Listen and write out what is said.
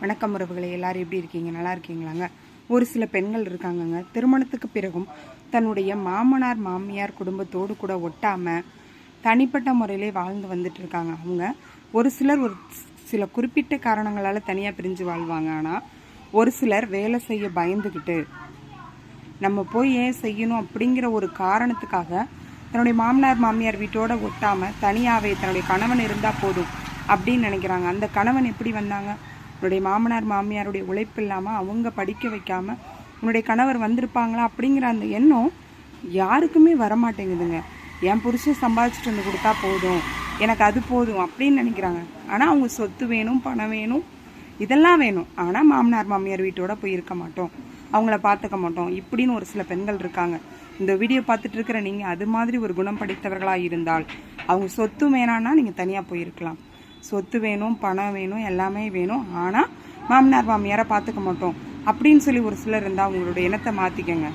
வணக்கம் உறவுகளை, எல்லாரும் எப்படி இருக்கீங்க? நல்லா இருக்கீங்களாங்க? ஒரு சில பெண்கள் இருக்காங்கங்க, திருமணத்துக்கு பிறகும் தன்னுடைய மாமனார் மாமியார் குடும்பத்தோடு கூட ஒட்டாம தனிப்பட்ட முறையிலே வாழ்ந்து வந்துட்டு இருக்காங்க. அவங்க ஒரு சிலர் ஒரு சில குறிப்பிட்ட காரணங்களால தனியாக பிரிஞ்சு வாழ்வாங்க. ஆனால் ஒரு சிலர் வேலை செய்ய பயந்துக்கிட்டு நம்ம போய் ஏன் செய்யணும் அப்படிங்கிற ஒரு காரணத்துக்காக தன்னுடைய மாமனார் மாமியார் வீட்டோட ஒட்டாமல் தனியாகவே தன்னுடைய கணவன் இருந்தால் போதும் அப்படின்னு நினைக்கிறாங்க. அந்த கணவன் எப்படி வந்தாங்க? உன்னுடைய மாமனார் மாமியாருடைய உழைப்பு இல்லாமல் அவங்க படிக்க வைக்காமல் உன்னுடைய கணவர் வந்திருப்பாங்களா அப்படிங்கிற அந்த எண்ணம் யாருக்குமே வரமாட்டேங்குதுங்க. என் புருஷன் சம்பாதிச்சுட்டு வந்து கொடுத்தா போதும், எனக்கு அது போதும் அப்படின்னு நினைக்கிறாங்க. ஆனால் அவங்க சொத்து வேணும், பணம் வேணும், இதெல்லாம் வேணும். ஆனால் மாமனார் மாமியார் வீட்டோட போய் இருக்க மாட்டோம், அவங்கள பார்த்துக்க மாட்டோம் இப்படின்னு ஒரு சில பெண்கள் இருக்காங்க. இந்த வீடியோ பார்த்துட்டு இருக்கிற நீங்கள் அது மாதிரி ஒரு குணம் படைத்தவர்களாக இருந்தால் அவங்க சொத்து வேணான்னா நீங்கள் தனியாக போயிருக்கலாம். சொத்து வேணும், பணம் வேணும், எல்லாமே வேணும், ஆனால் மாமனார் மாமியாரை பார்த்துக்க மாட்டோம் அப்படின்னு சொல்லி ஒரு சிலர் இருந்தால் அவங்களோட எண்ணத்தை மாற்றிக்கங்க.